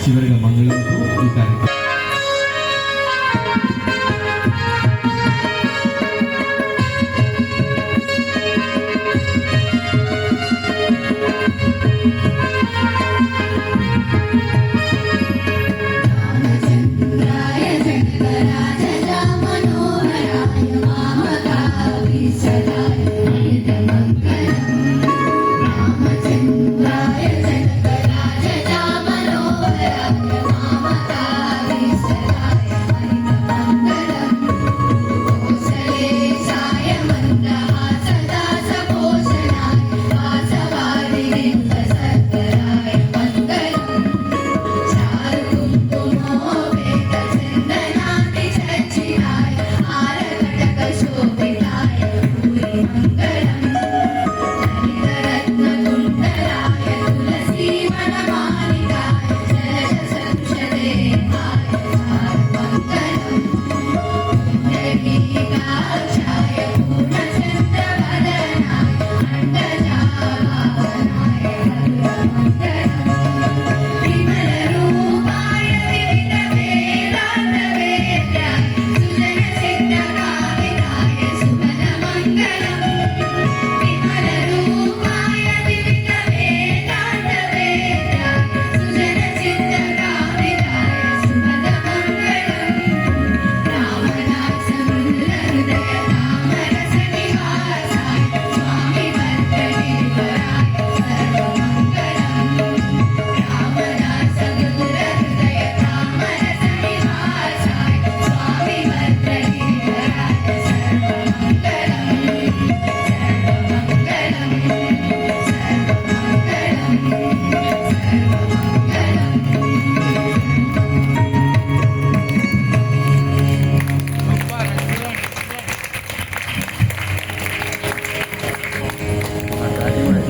చివరిగా మంగళంతో ఈ కార్యక్రమం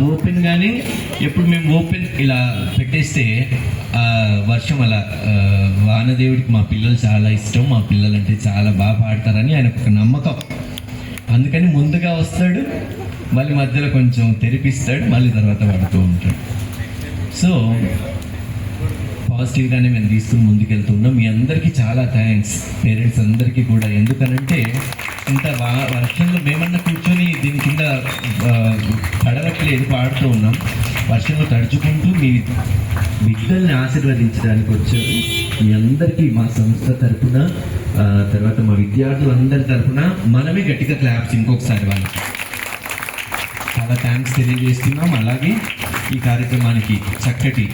ఓపెన్ గానే ఎప్పుడు మేము ఓపెన్ ఇలా పెట్టేస్తే వర్షం అలా వానదేవుడికి మా పిల్లలు చాలా ఇష్టం, మా పిల్లలు అంటే చాలా బాగా పాడతారని ఆయనకు ఒక నమ్మకం. అందుకని ముందుగా వస్తాడు, మళ్ళీ మధ్యలో కొంచెం తెరిపిస్తాడు, మళ్ళీ తర్వాత పడుతూ ఉంటాడు. సో పాజిటివ్గానే మేము తీసుకుని ముందుకెళ్తున్నాం. మీ అందరికీ చాలా థ్యాంక్స్, పేరెంట్స్ అందరికీ కూడా. ఎందుకనంటే ఇంత వర్షంలో మేమన్నా కూర్చొని దీని కింద పడవట్లేదు, పాడుతూ ఉన్నాం. వర్షంలో తడుచుకుంటూ మీ బిడ్డల్ని ఆశీర్వదించడానికి వచ్చారు. మీ అందరికీ మా సంస్థ తరఫున తర్వాత మా విద్యార్థులందరి తరఫున మనమే గట్టిగా క్లాప్స్ ఇంకొకసారి వాళ్ళకి చాలా థ్యాంక్స్ తెలియజేస్తున్నాం. అలాగే ఈ కార్యక్రమానికి చక్కటి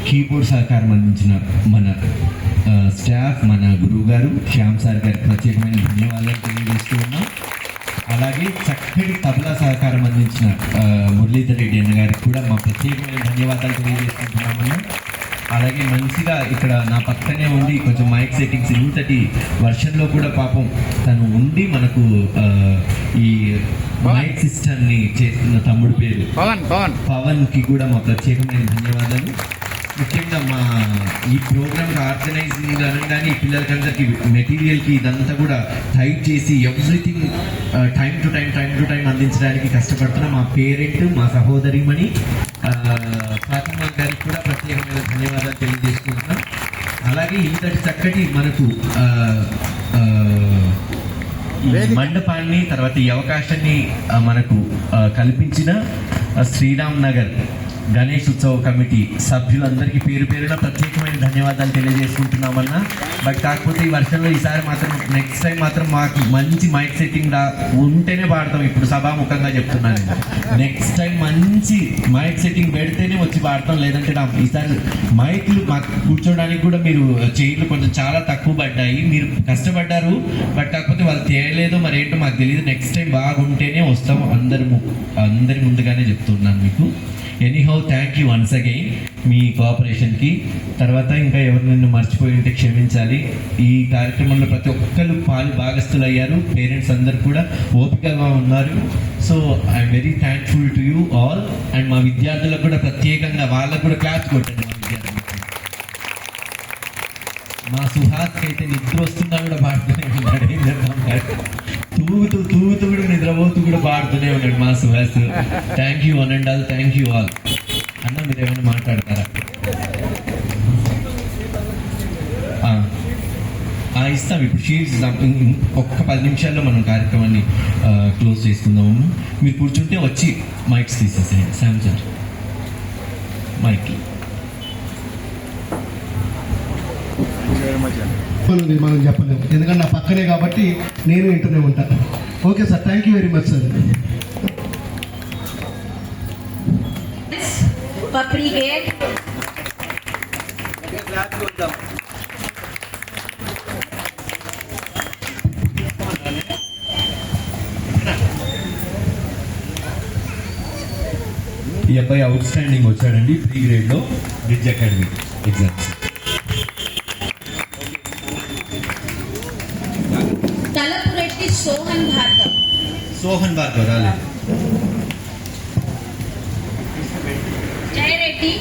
కీబోర్డ్ సహకారం అందించిన మన స్టాఫ్, మన గురువు గారు శ్యామ్ సార్ గారికి ప్రత్యేకమైన ధన్యవాదాలు తెలియజేస్తూ ఉన్నాం. అలాగే చక్కటి తబలా సహకారం అందించిన మురళీధర్ రెడ్డి అన్న గారికి కూడా మా ప్రత్యేకమైన ధన్యవాదాలు తెలియజేసుకుంటున్నామన్నా. అలాగే మంచిగా ఇక్కడ నా పక్కనే ఉండి కొంచెం మైక్ సెట్టింగ్స్ ఇంతటి వర్షంలో కూడా పాపం తను ఉండి మనకు ఈ మైక్ సిస్టమ్ని చేస్తున్న తమ్ముడు పేరు పవన్కి కూడా మా ప్రత్యేకమైన ధన్యవాదాలు. ముఖ్యంగా మా ఈ ప్రోగ్రామ్ ఆర్గనైజింగ్ అనగానే ఈ పిల్లలకందరికీ మెటీరియల్కి ఇదంతా కూడా టైప్ చేసి ఎవ్రీథింగ్ టైం టు టైం అందించడానికి కష్టపడుతున్న మా పేరెంట్, మా సహోదరిమణి ఫాతిమా గారికి కూడా ప్రత్యేకమైన ధన్యవాదాలు తెలియజేసుకుంటున్నాం. అలాగే ఇంతటి చక్కటి మనకు మండపాన్ని తర్వాత ఈ అవకాశాన్ని మనకు కల్పించిన శ్రీరామ్ నగర్ గణేష్ ఉత్సవ కమిటీ సభ్యులందరికీ పేరు పేరున ప్రత్యేకమైన ధన్యవాదాలు తెలియజేసుకుంటున్నామన్నా. బట్ కాకపోతే ఈ వర్షంలో ఈసారి మాత్రం నెక్స్ట్ టైం మాత్రం మాకు మంచి మైక్ సెట్టింగ్ ఉంటేనే పాడతాం. ఇప్పుడు సభాముఖంగా చెప్తున్నాను, నెక్స్ట్ టైం మంచి మైక్ సెట్టింగ్ పెడితేనే వచ్చి పాడతాం. లేదంటే ఈసారి మైక్లు మాకు కూర్చోడానికి కూడా మీరు చైర్లు కొంచెం చాలా తక్కువ పడ్డాయి. మీరు కష్టపడ్డారు, బట్ కాకపోతే వాళ్ళు తేయలేదో మరి ఏంటో మాకు తెలియదు. నెక్స్ట్ టైం బాగుంటేనే వస్తాం. అందరి ముందుగానే చెప్తున్నాను మీకు. Anyhow thank you once again మీ కోఆపరేషన్కి. తర్వాత ఇంకా ఎవరు నిన్ను మర్చిపోయి ఉంటే క్షమించాలి. ఈ కార్యక్రమంలో ప్రతి ఒక్కరు భాగస్థులు అయ్యారు. పేరెంట్స్ అందరు కూడా ఓపికగా ఉన్నారు. So I'm very thankful to you all. And మా విద్యార్థులకు కూడా ప్రత్యేకంగా వాళ్ళకు కూడా క్లాస్ కొట్టండి. మా విద్యార్థులకు, మా సుహాస్కి అయితే నిద్ర వస్తున్నా కూడా పాడుతూనే ఉన్నాడు. తూగుతూ కూడా నిద్రపోతూ కూడా పాడుతూనే ఉన్నాడు మా Suhas. Thank you one and all, thank you all. అన్న మీరు ఏమైనా మాట్లాడతారా? ఇస్తాం ఇప్పుడు షీట్స్ ఇస్తాం. ఒక్క 10 నిమిషాల్లో మనం కార్యక్రమాన్ని క్లోజ్ చేసుకుందాము. మీరు కూర్చుంటే వచ్చి మైక్స్ తీసేసేయండి. శామ్ సార్ మైక్ మనం చెప్పలేము, ఎందుకంటే నా పక్కనే కాబట్టి నేను వింటూనే ఉంటాను. Okay sir, thank you very much sir. ఈ అబ్బాయి అవుట్ స్టాండింగ్ వచ్చాడండి ప్రీ గ్రేడ్లో bridge academy exams. Sohan Bhargav రాలేదు. Jayareddy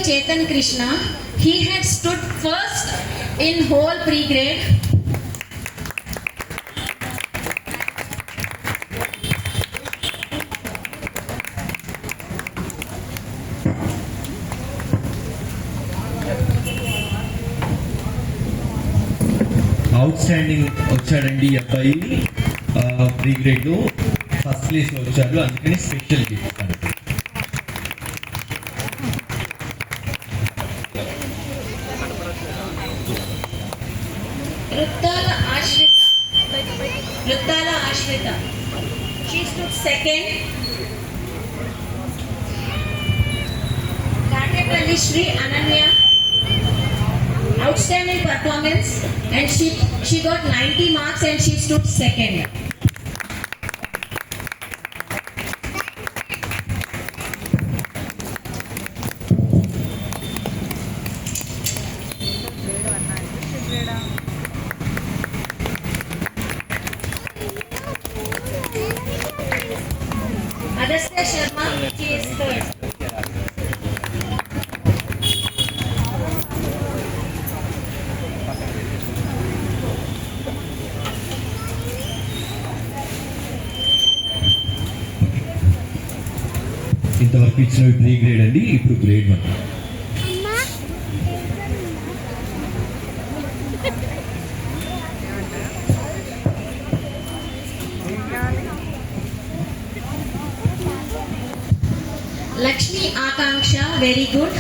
Chetan Krishna. He had stood first in whole pre-grade. Outstanding వచ్చాడండి ఈ అబ్బాయి. ప్రీ గ్రేడ్లో ఫస్ట్ ప్లేస్లో వచ్చాడు, అందుకని special gift. Ruddala Ashrita. She stood second. Katyapalli Shri Ananya. Outstanding performance, and she got 90 marks and she stood second. Aditya Sharma, she is third. ఇంతవరకు ఇచ్చినవి pre grade అండి. ఇప్పుడు grade 1. Lakshmi Akanksha, very good.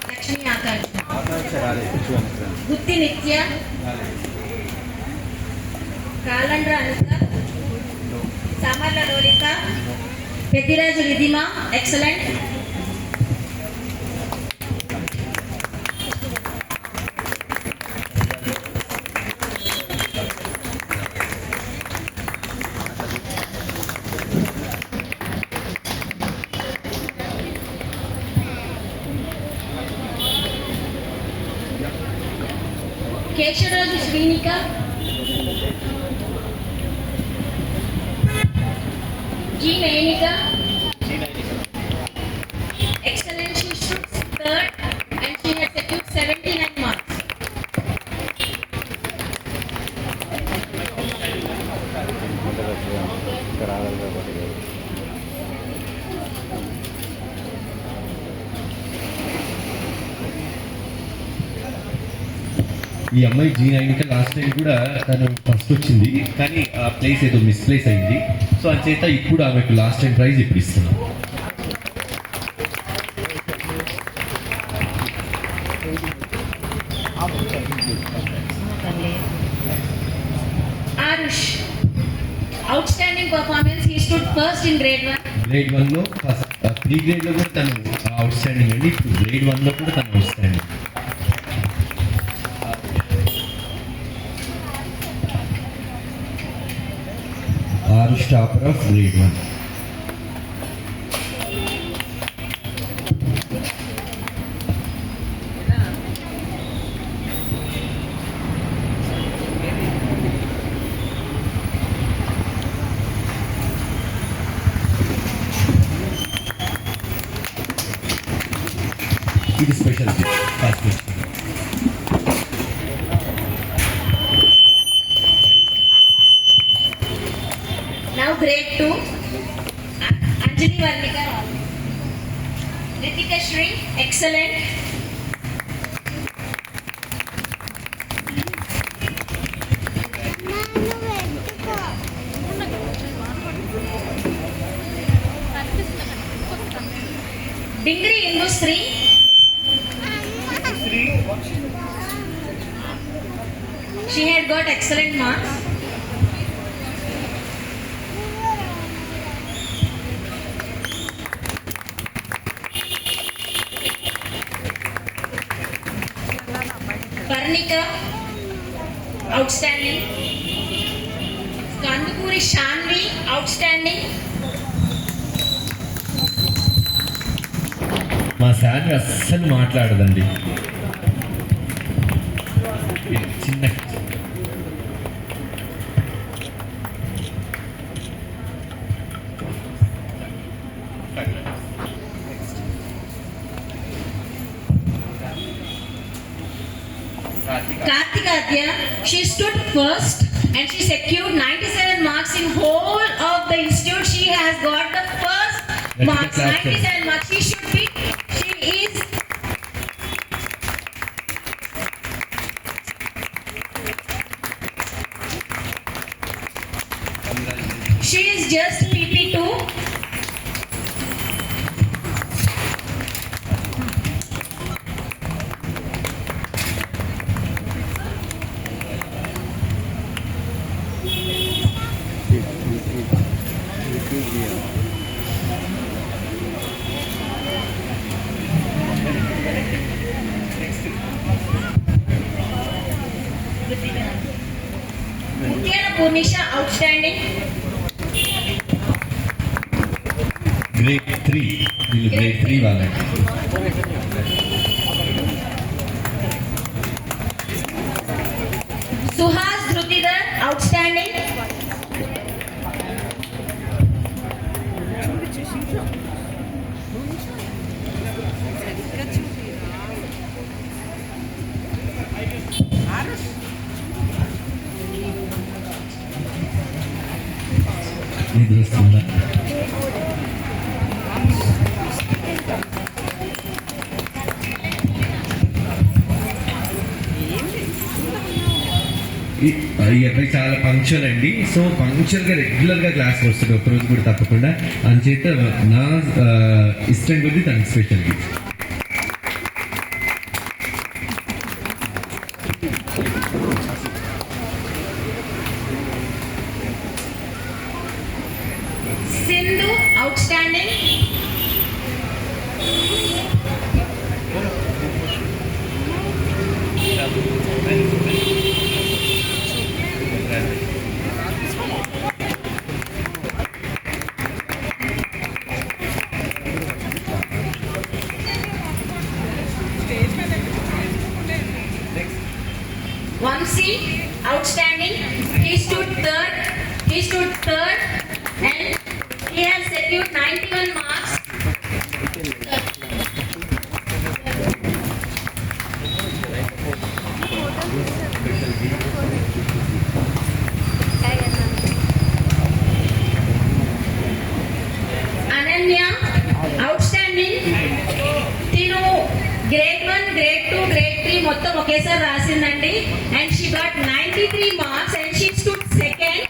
Lakshmi Akanksha. Gutti Nitya. Kalandra Anuka. Samarla Lorika. Petiraj Ridhima, excellent. Kesharaju Srinika. G. Nainika. Excellent, she stood third and she had secured 79 marks. ఈ అమ్మాయి G9 last time కూడా తను first వచ్చింది, కానీ ఆ place ఏదో misplace అయింది. So అంచేత ఇప్పుడు ఆమెకు లాస్ట్ టైం ప్రైజ్ ఇప్పుడు ఇస్తున్నాం. Arush, outstanding performance. He stood first in grade 1. Grade 1లో ఫస్ట్, ప్రీ గ్రేడ్లో కూడా తను అవుట్ స్టాండింగ్ అండి. ఇప్పుడు గ్రేడ్ 1లో కూడా తను out standing. Arush topper of grade 1. ఇది special first. Now grade 2. Anjali Varnika. Ritika Shri, excellent. Dingri Industry. She had got excellent marks. Varnika, outstanding. Kandukuri Shanvi, outstanding. మా శాన్వి అస్సలు మాట్లాడదండి. చిన్న Kartikadya, she stood first and she secured 97 marks in whole of the institute. She has got the first marks, 97 marks. She should be, she is, she is just PP2. Mutyana Purnisha, outstanding. Grade 3, వీళ్ళు grade 3 వాళ్ళండి. Suhas Dhrutidhar, outstanding. నిద్ర వస్తుందా? ఈ అబ్బాయి చాలా punctual అండి. So పంక్చువల్గా రెగ్యులర్గా క్లాస్కి వస్తాడు, ఒకరోజు కూడా తప్పకుండా. అందుచేత నా ఇష్టం కొద్ది తనకి special gift. Sindhu, outstanding. Vamsi, outstanding. He stood third. And he has secured 91 marks. Ananya, outstanding. Tinu, grade 1, grade 2, grade 3 మొత్తం ఒకేసారి రాసిందండి. And she got 93 marks and she stood second.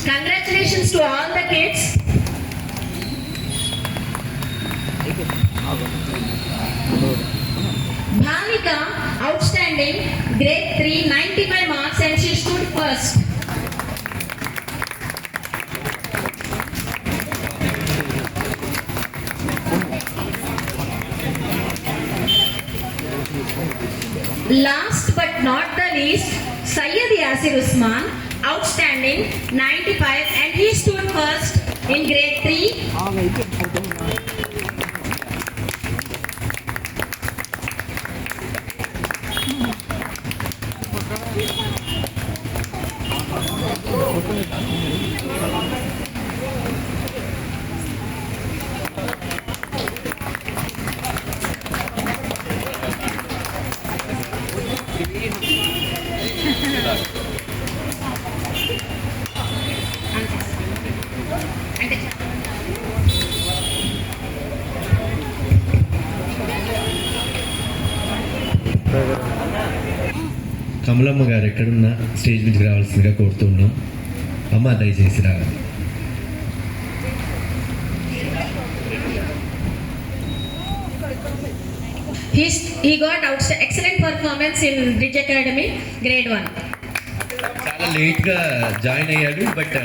Congratulations to all the kids. Bhavika, outstanding, grade 3, 95 marks and she stood first. Last but not the least, Syed Yasir Usman, outstanding, 95 and he stood first in grade 3. Kamalamma గారు ఎక్కడున్నా stage మీదకి రావాల్సిందిగా కోరుతున్నాం. అమ్మ దయచేసి రావాలి. He got excellent performance in Bridge Academy, grade 1. చాలా లేట్గా జాయిన్ అయ్యాడు, బట్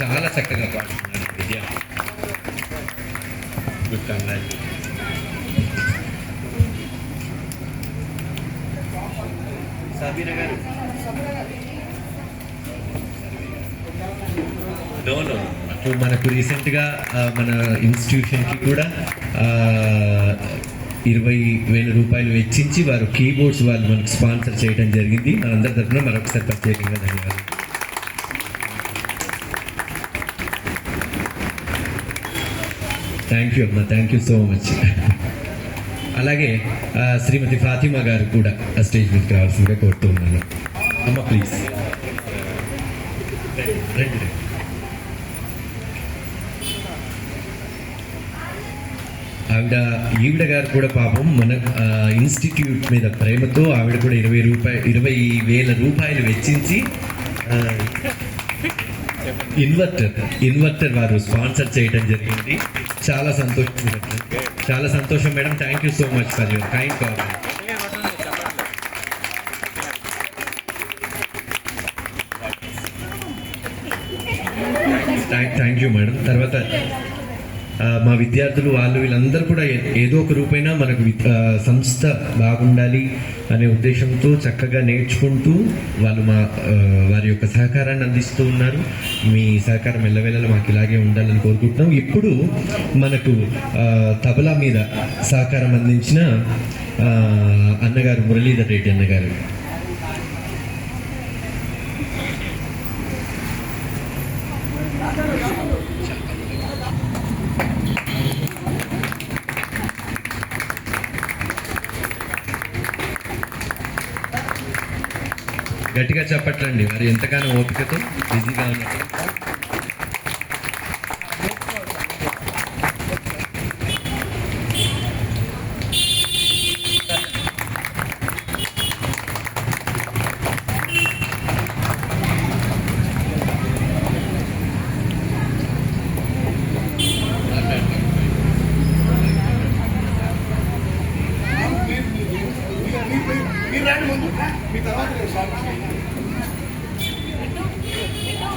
చాలా చక్కగా పాడుతున్నాడు విద్య. Good, congratulation. సాబీరా గారు, మనకు రీసెంట్గా మన ఇన్స్టిట్యూషన్కి కూడా 20,000 రూపాయలు వెచ్చించి వారు కీబోర్డ్స్ వాళ్ళు మనకు స్పాన్సర్ చేయడం జరిగింది. మనందరి తరఫున మరొకసారి ప్రత్యేకంగా ధన్యవాదాలు. థ్యాంక్ యూ అమ్మా, థ్యాంక్ యూ సో మచ్. అలాగే శ్రీమతి ఫాతిమా గారు కూడా ఆ స్టేజ్ మీదకి రావాల్సిందిగా కోరుతూ ఉన్నాను. అమ్మ ప్లీజ్ రండి. ఈవిడ గారు కూడా పాపం మన ఇన్స్టిట్యూట్ మీద ప్రేమతో ఆవిడ కూడా 20,000 రూపాయలు వెచ్చించి ఇన్వర్టర్ వారు స్పాన్సర్ చేయడం జరిగింది. చాలా సంతోషం madam. Thank you so much for your kind comment. Thank you madam. తర్వాత మా విద్యార్థులు వీళ్ళందరూ కూడా ఏదో ఒక రూపైనా మనకు సంస్థ బాగుండాలి అనే ఉద్దేశంతో చక్కగా నేర్చుకుంటూ వాళ్ళు వారి యొక్క సహకారాన్ని అందిస్తూ ఉన్నారు. మీ సహకారం ఎల్లవేళలా మాకు ఇలాగే ఉండాలని కోరుకుంటున్నాం. ఇప్పుడు మనకు తబలా మీద సహకారం అందించిన అన్నగారు మురళీధర్ రెడ్డి అన్నగారు. గట్టిగా చెప్పట్లండి, వారు ఎంతగానో ఓపికతో బిజీగా ఉన్నారు.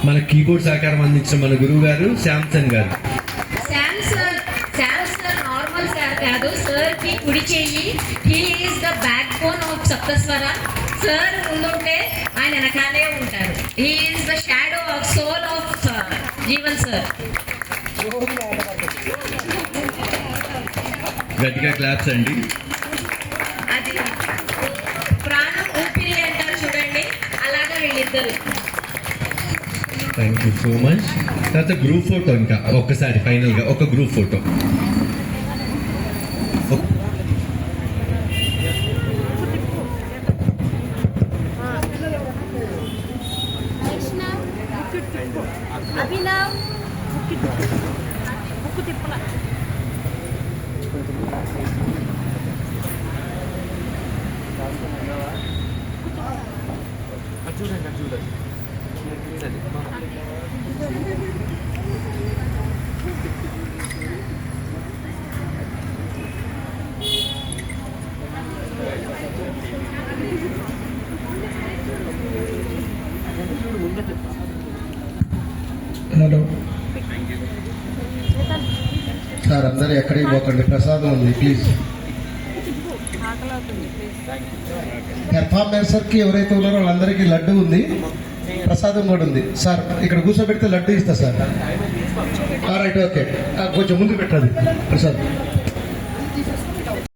మన కీబోర్డ్ సహకారం అందించిన మన గురువు గారు శాంసన్ గారు. శామ్ సార్ నార్మల్ సార్ కాదు, సార్ కి కుడి చెయ్యి. He is the backbone of Saptaswara. Sir ముందుంటే ఆయన వెనకాలే ఉంటారు. He is the shadow of soul of Jeevan sir. గట్టిగా క్లాప్స్ అండి. అది ప్రాణం ఊపిరి అంటారు చూడండి, అలాగా వీళ్ళిద్దరు. Thank you so much. తర్వాత గ్రూప్ ఫోటో, ఇంకా ఒక్కసారి ఫైనల్గా ఒక గ్రూప్ ఫోటో. అభినవ్ ముక్కు తిప్పల హలో సార్, అందరూ ఎక్కడికి పోకండి, ప్రసాదం ఉంది ప్లీజ్. పెర్ఫార్మెన్సర్కి ఎవరైతే ఉన్నారో వాళ్ళందరికీ లడ్డు ఉంది, ప్రసాదం కూడా ఉంది. సార్ ఇక్కడ కూర్చోబెడితే లడ్డు ఇస్తా సార్. రైట్, ఓకే, కొంచెం ముందు పెట్టాలి ప్రసాదం.